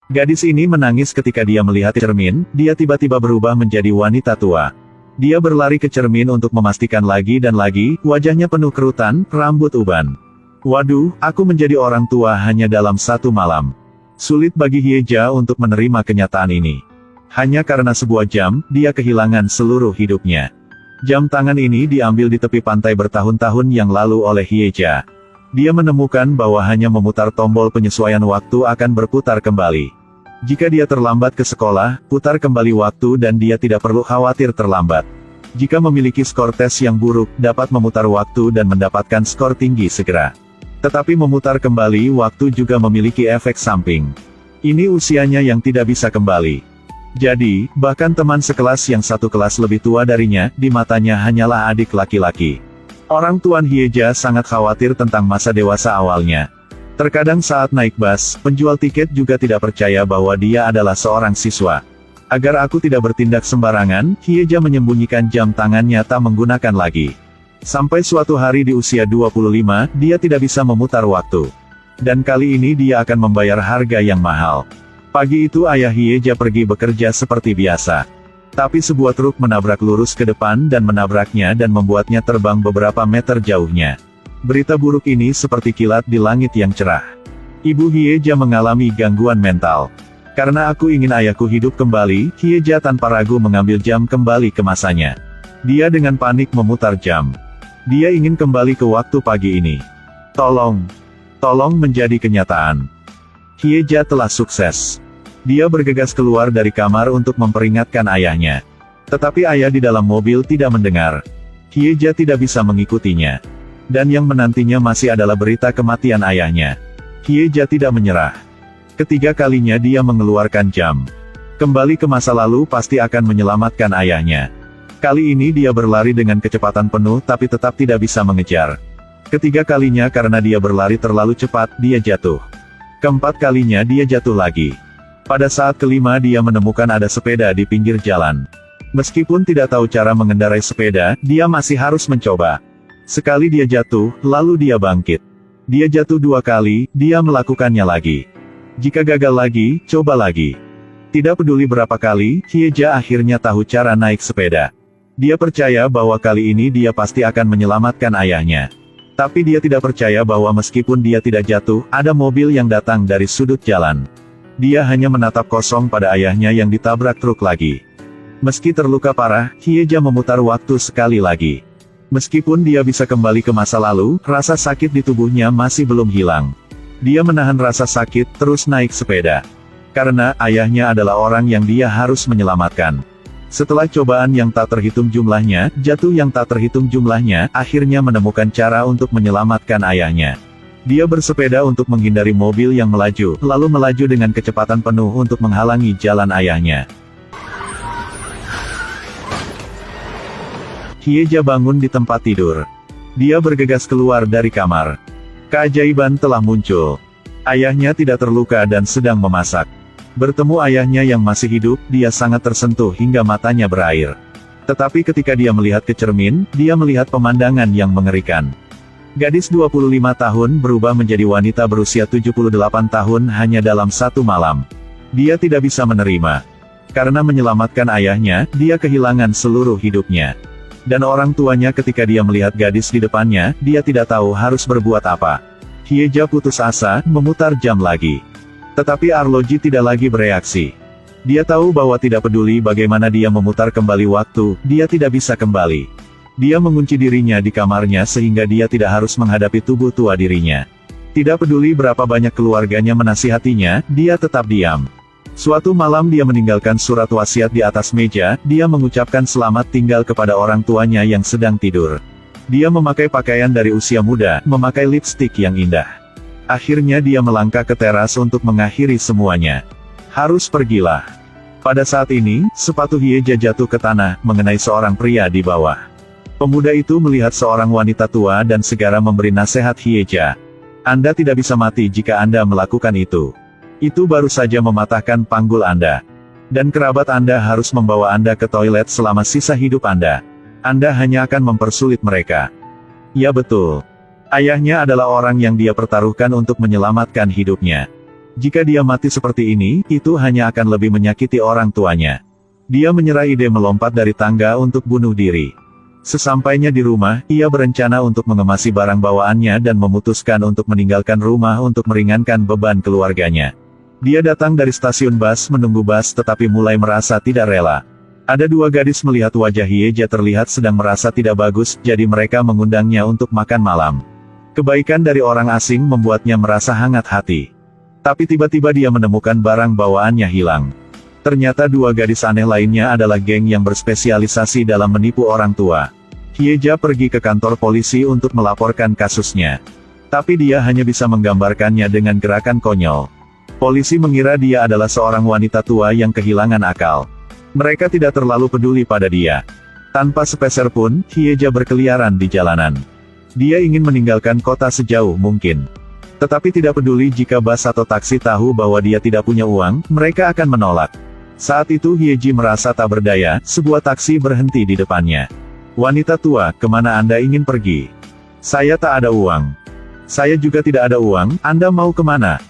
Gadis ini menangis ketika dia melihat cermin, dia tiba-tiba berubah menjadi wanita tua. Dia berlari ke cermin untuk memastikan lagi dan lagi, wajahnya penuh kerutan, rambut uban. Waduh, aku menjadi orang tua hanya dalam satu malam. Sulit bagi Hyeja untuk menerima kenyataan ini. Hanya karena sebuah jam, dia kehilangan seluruh hidupnya. Jam tangan ini diambil di tepi pantai bertahun-tahun yang lalu oleh Hyeja. Dia menemukan bahwa hanya memutar tombol penyesuaian waktu akan berputar kembali. Jika dia terlambat ke sekolah, putar kembali waktu dan dia tidak perlu khawatir terlambat. Jika memiliki skor tes yang buruk, dapat memutar waktu dan mendapatkan skor tinggi segera. Tetapi memutar kembali waktu juga memiliki efek samping. Ini usianya yang tidak bisa kembali. Jadi, bahkan teman sekelas yang satu kelas lebih tua darinya, di matanya hanyalah adik laki-laki. Orang tuan Hyeja sangat khawatir tentang masa dewasa awalnya. Terkadang saat naik bus, penjual tiket juga tidak percaya bahwa dia adalah seorang siswa. Agar aku tidak bertindak sembarangan, Hyeja menyembunyikan jam tangannya tak menggunakan lagi. Sampai suatu hari di usia 25, dia tidak bisa memutar waktu. Dan kali ini dia akan membayar harga yang mahal. Pagi itu ayah Hyeja pergi bekerja seperti biasa. Tapi sebuah truk menabrak lurus ke depan dan menabraknya dan membuatnya terbang beberapa meter jauhnya. Berita buruk ini seperti kilat di langit yang cerah. Ibu Hyeja mengalami gangguan mental. Karena aku ingin ayahku hidup kembali, Hyeja tanpa ragu mengambil jam kembali ke masanya. Dia dengan panik memutar jam. Dia ingin kembali ke waktu pagi ini. Tolong menjadi kenyataan. Hyeja telah sukses. Dia bergegas keluar dari kamar untuk memperingatkan ayahnya. Tetapi ayah di dalam mobil tidak mendengar. Hyeja tidak bisa mengikutinya. Dan yang menantinya masih adalah berita kematian ayahnya. Hyeja tidak menyerah. Ketiga kalinya dia mengeluarkan jam. Kembali ke masa lalu pasti akan menyelamatkan ayahnya. Kali ini dia berlari dengan kecepatan penuh tapi tetap tidak bisa mengejar. Ketiga kalinya karena dia berlari terlalu cepat, dia jatuh. Keempat kalinya dia jatuh lagi. Pada saat kelima dia menemukan ada sepeda di pinggir jalan. Meskipun tidak tahu cara mengendarai sepeda, dia masih harus mencoba. Sekali dia jatuh, lalu dia bangkit. Dia jatuh dua kali, dia melakukannya lagi. Jika gagal lagi, coba lagi. Tidak peduli berapa kali, Hyeja akhirnya tahu cara naik sepeda. Dia percaya bahwa kali ini dia pasti akan menyelamatkan ayahnya. Tapi dia tidak percaya bahwa meskipun dia tidak jatuh, ada mobil yang datang dari sudut jalan. Dia hanya menatap kosong pada ayahnya yang ditabrak truk lagi. Meski terluka parah, Hyeja memutar waktu sekali lagi. Meskipun dia bisa kembali ke masa lalu, rasa sakit di tubuhnya masih belum hilang. Dia menahan rasa sakit, terus naik sepeda. Karena, ayahnya adalah orang yang dia harus menyelamatkan. Setelah cobaan yang tak terhitung jumlahnya, jatuh yang tak terhitung jumlahnya, akhirnya menemukan cara untuk menyelamatkan ayahnya. Dia bersepeda untuk menghindari mobil yang melaju, lalu melaju dengan kecepatan penuh untuk menghalangi jalan ayahnya. Hyeja bangun di tempat tidur. Dia bergegas keluar dari kamar. Keajaiban telah muncul. Ayahnya tidak terluka dan sedang memasak. Bertemu ayahnya yang masih hidup, dia sangat tersentuh hingga matanya berair. Tetapi ketika dia melihat ke cermin, dia melihat pemandangan yang mengerikan. Gadis 25 tahun berubah menjadi wanita berusia 78 tahun hanya dalam satu malam. Dia tidak bisa menerima. Karena menyelamatkan ayahnya, dia kehilangan seluruh hidupnya. Dan orang tuanya ketika dia melihat gadis di depannya, dia tidak tahu harus berbuat apa. Hyeja putus asa, memutar jam lagi. Tetapi arloji tidak lagi bereaksi. Dia tahu bahwa tidak peduli bagaimana dia memutar kembali waktu, dia tidak bisa kembali. Dia mengunci dirinya di kamarnya sehingga dia tidak harus menghadapi tubuh tua dirinya. Tidak peduli berapa banyak keluarganya menasihatinya, dia tetap diam. Suatu malam dia meninggalkan surat wasiat di atas meja, dia mengucapkan selamat tinggal kepada orang tuanya yang sedang tidur. Dia memakai pakaian dari usia muda, memakai lipstik yang indah. Akhirnya dia melangkah ke teras untuk mengakhiri semuanya. Harus pergilah. Pada saat ini, sepatu Hyeja jatuh ke tanah, mengenai seorang pria di bawah. Pemuda itu melihat seorang wanita tua dan segera memberi nasihat Hyeja. Anda tidak bisa mati jika Anda melakukan itu. Itu baru saja mematahkan panggul Anda. Dan kerabat Anda harus membawa Anda ke toilet selama sisa hidup Anda. Anda hanya akan mempersulit mereka. Ya betul. Ayahnya adalah orang yang dia pertaruhkan untuk menyelamatkan hidupnya. Jika dia mati seperti ini, itu hanya akan lebih menyakiti orang tuanya. Dia menyerah ide melompat dari tangga untuk bunuh diri. Sesampainya di rumah, ia berencana untuk mengemasi barang bawaannya dan memutuskan untuk meninggalkan rumah untuk meringankan beban keluarganya. Dia datang dari stasiun bus menunggu bus tetapi mulai merasa tidak rela. Ada dua gadis melihat wajah Hyeja terlihat sedang merasa tidak bagus, jadi mereka mengundangnya untuk makan malam. Kebaikan dari orang asing membuatnya merasa hangat hati. Tapi tiba-tiba dia menemukan barang bawaannya hilang. Ternyata dua gadis aneh lainnya adalah geng yang berspesialisasi dalam menipu orang tua. Hyeja pergi ke kantor polisi untuk melaporkan kasusnya. Tapi dia hanya bisa menggambarkannya dengan gerakan konyol. Polisi mengira dia adalah seorang wanita tua yang kehilangan akal. Mereka tidak terlalu peduli pada dia. Tanpa sepeser pun, Hyeja berkeliaran di jalanan. Dia ingin meninggalkan kota sejauh mungkin. Tetapi tidak peduli jika bus atau taksi tahu bahwa dia tidak punya uang, mereka akan menolak. Saat itu Hyeji merasa tak berdaya, sebuah taksi berhenti di depannya. Wanita tua, kemana Anda ingin pergi? Saya tak ada uang. Saya juga tidak ada uang, Anda mau kemana?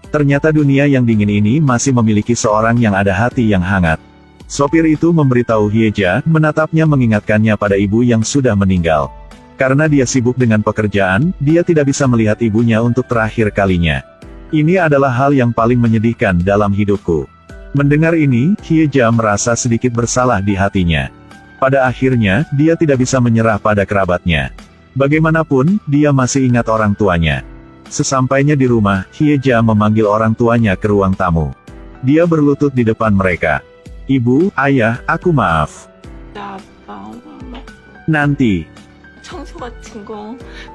Ternyata dunia yang dingin ini masih memiliki seorang yang ada hati yang hangat. Sopir itu memberitahu Hyeja, menatapnya mengingatkannya pada ibu yang sudah meninggal. Karena dia sibuk dengan pekerjaan, dia tidak bisa melihat ibunya untuk terakhir kalinya. Ini adalah hal yang paling menyedihkan dalam hidupku. Mendengar ini, Hyeja merasa sedikit bersalah di hatinya. Pada akhirnya, dia tidak bisa menyerah pada kerabatnya. Bagaimanapun, dia masih ingat orang tuanya. Sesampainya di rumah, Hyeja memanggil orang tuanya ke ruang tamu. Dia berlutut di depan mereka. Ibu, ayah, aku maaf. Nanti.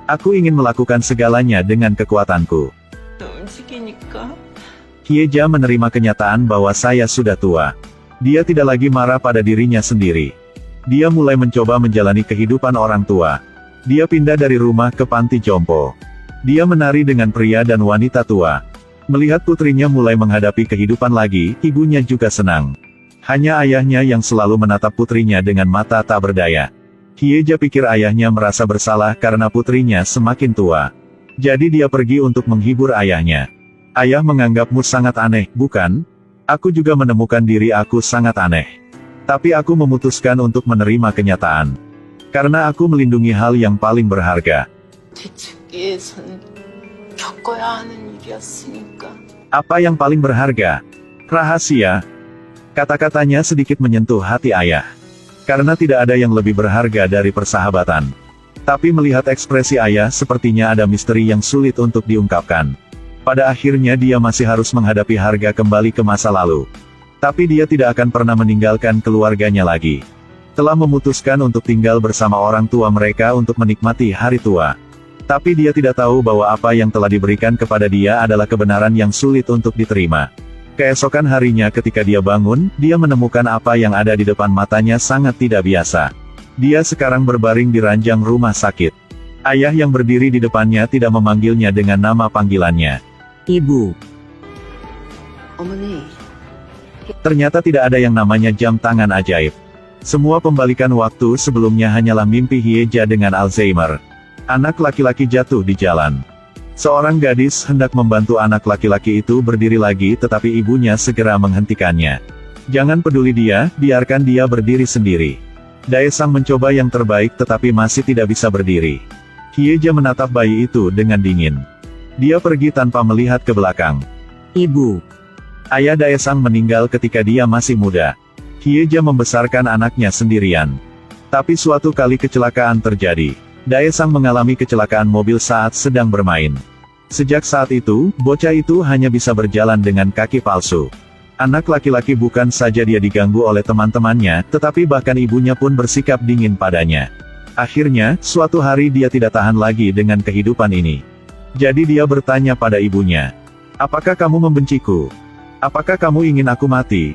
Aku ingin melakukan segalanya dengan kekuatanku. Hyeja menerima kenyataan bahwa saya sudah tua. Dia tidak lagi marah pada dirinya sendiri. Dia mulai mencoba menjalani kehidupan orang tua. Dia pindah dari rumah ke panti jompo. Dia menari dengan pria dan wanita tua. Melihat putrinya mulai menghadapi kehidupan lagi, ibunya juga senang. Hanya ayahnya yang selalu menatap putrinya dengan mata tak berdaya. Hyeja pikir ayahnya merasa bersalah karena putrinya semakin tua. Jadi dia pergi untuk menghibur ayahnya. Ayah menganggapmu sangat aneh, bukan? Aku juga menemukan diri aku sangat aneh. Tapi aku memutuskan untuk menerima kenyataan. Karena aku melindungi hal yang paling berharga. Apa yang paling berharga? Rahasia. Kata-katanya sedikit menyentuh hati ayah. Karena tidak ada yang lebih berharga dari persahabatan. Tapi melihat ekspresi ayah sepertinya ada misteri yang sulit untuk diungkapkan. Pada akhirnya dia masih harus menghadapi harga kembali ke masa lalu. Tapi dia tidak akan pernah meninggalkan keluarganya lagi. Telah memutuskan untuk tinggal bersama orang tua mereka untuk menikmati hari tua. Tapi dia tidak tahu bahwa apa yang telah diberikan kepada dia adalah kebenaran yang sulit untuk diterima. Keesokan harinya ketika dia bangun, dia menemukan apa yang ada di depan matanya sangat tidak biasa. Dia sekarang berbaring di ranjang rumah sakit. Ayah yang berdiri di depannya tidak memanggilnya dengan nama panggilannya. Ibu. Ternyata tidak ada yang namanya jam tangan ajaib. Semua pembalikan waktu sebelumnya hanyalah mimpi Hyeja dengan Alzheimer. Anak laki-laki jatuh di jalan. Seorang gadis hendak membantu anak laki-laki itu berdiri lagi tetapi ibunya segera menghentikannya. Jangan peduli dia, biarkan dia berdiri sendiri. Daesang mencoba yang terbaik tetapi masih tidak bisa berdiri. Hyeja menatap bayi itu dengan dingin. Dia pergi tanpa melihat ke belakang. Ibu. Ayah Daesang meninggal ketika dia masih muda. Hyeja membesarkan anaknya sendirian. Tapi suatu kali kecelakaan terjadi. Daesang mengalami kecelakaan mobil saat sedang bermain. Sejak saat itu, bocah itu hanya bisa berjalan dengan kaki palsu. Anak laki-laki bukan saja dia diganggu oleh teman-temannya, tetapi bahkan ibunya pun bersikap dingin padanya. Akhirnya, suatu hari dia tidak tahan lagi dengan kehidupan ini. Jadi dia bertanya pada ibunya, "Apakah kamu membenciku? Apakah kamu ingin aku mati?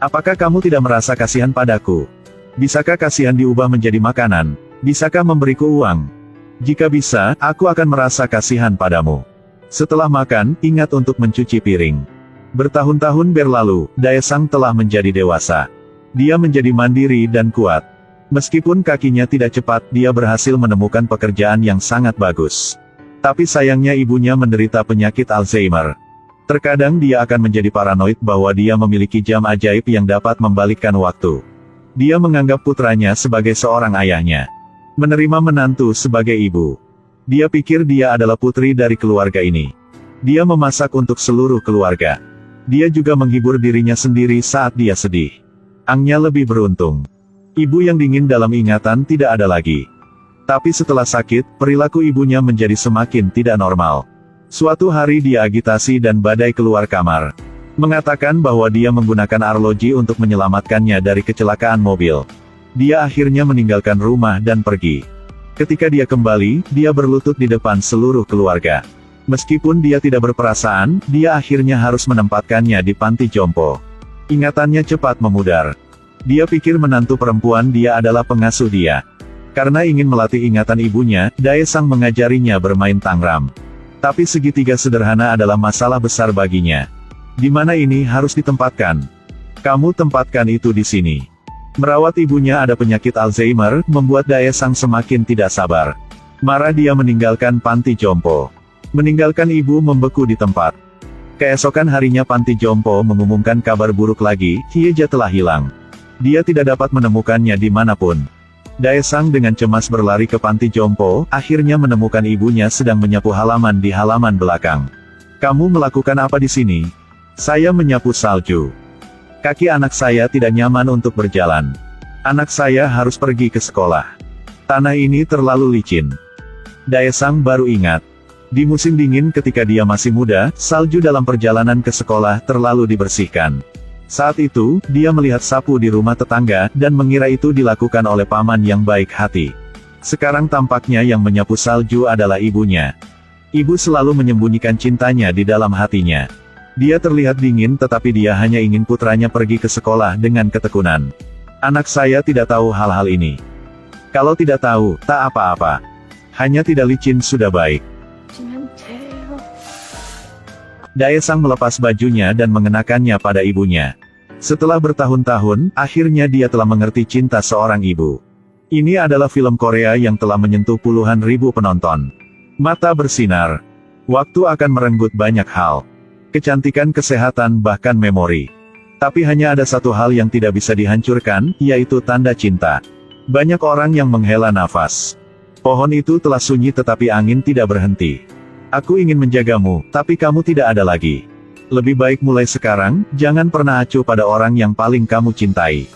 Apakah kamu tidak merasa kasihan padaku? Bisakah kasihan diubah menjadi makanan? Bisakah memberiku uang? Jika bisa, aku akan merasa kasihan padamu." Setelah makan, ingat untuk mencuci piring. Bertahun-tahun berlalu, Daesang telah menjadi dewasa. Dia menjadi mandiri dan kuat. Meskipun kakinya tidak cepat, dia berhasil menemukan pekerjaan yang sangat bagus. Tapi sayangnya ibunya menderita penyakit Alzheimer. Terkadang dia akan menjadi paranoid bahwa dia memiliki jam ajaib yang dapat membalikkan waktu. Dia menganggap putranya sebagai seorang ayahnya. Menerima menantu sebagai ibu. Dia pikir dia adalah putri dari keluarga ini. Dia memasak untuk seluruh keluarga. Dia juga menghibur dirinya sendiri saat dia sedih. Angnya lebih beruntung. Ibu yang dingin dalam ingatan tidak ada lagi. Tapi setelah sakit, perilaku ibunya menjadi semakin tidak normal. Suatu hari dia agitasi dan badai keluar kamar. Mengatakan bahwa dia menggunakan arloji untuk menyelamatkannya dari kecelakaan mobil. Dia akhirnya meninggalkan rumah dan pergi. Ketika dia kembali, dia berlutut di depan seluruh keluarga. Meskipun dia tidak berperasaan, dia akhirnya harus menempatkannya di panti jompo. Ingatannya cepat memudar. Dia pikir menantu perempuan dia adalah pengasuh dia. Karena ingin melatih ingatan ibunya, Daesang mengajarinya bermain tangram. Tapi segitiga sederhana adalah masalah besar baginya. Di mana ini harus ditempatkan? Kamu tempatkan itu di sini. Merawat ibunya ada penyakit Alzheimer, membuat Daesang semakin tidak sabar. Marah dia meninggalkan panti jompo. Meninggalkan ibu membeku di tempat. Keesokan harinya panti jompo mengumumkan kabar buruk lagi, Hyeja telah hilang. Dia tidak dapat menemukannya dimanapun. Daesang dengan cemas berlari ke panti jompo, akhirnya menemukan ibunya sedang menyapu halaman di halaman belakang. Kamu melakukan apa di sini? Saya menyapu salju. Kaki anak saya tidak nyaman untuk berjalan. Anak saya harus pergi ke sekolah. Tanah ini terlalu licin. Daesang baru ingat. Di musim dingin ketika dia masih muda, salju dalam perjalanan ke sekolah terlalu dibersihkan. Saat itu, dia melihat sapu di rumah tetangga, dan mengira itu dilakukan oleh paman yang baik hati. Sekarang tampaknya yang menyapu salju adalah ibunya. Ibu selalu menyembunyikan cintanya di dalam hatinya. Dia terlihat dingin tetapi dia hanya ingin putranya pergi ke sekolah dengan ketekunan. Anak saya tidak tahu hal-hal ini. Kalau tidak tahu, tak apa-apa. Hanya tidak licin sudah baik. Daesang melepas bajunya dan mengenakannya pada ibunya. Setelah bertahun-tahun, akhirnya dia telah mengerti cinta seorang ibu. Ini adalah film Korea yang telah menyentuh puluhan ribu penonton. Mata bersinar. Waktu akan merenggut banyak hal. Kecantikan, kesehatan, bahkan memori. Tapi hanya ada satu hal yang tidak bisa dihancurkan, yaitu tanda cinta. Banyak orang yang menghela nafas. Pohon itu telah sunyi tetapi angin tidak berhenti. Aku ingin menjagamu, tapi kamu tidak ada lagi. Lebih baik mulai sekarang, jangan pernah acuh pada orang yang paling kamu cintai.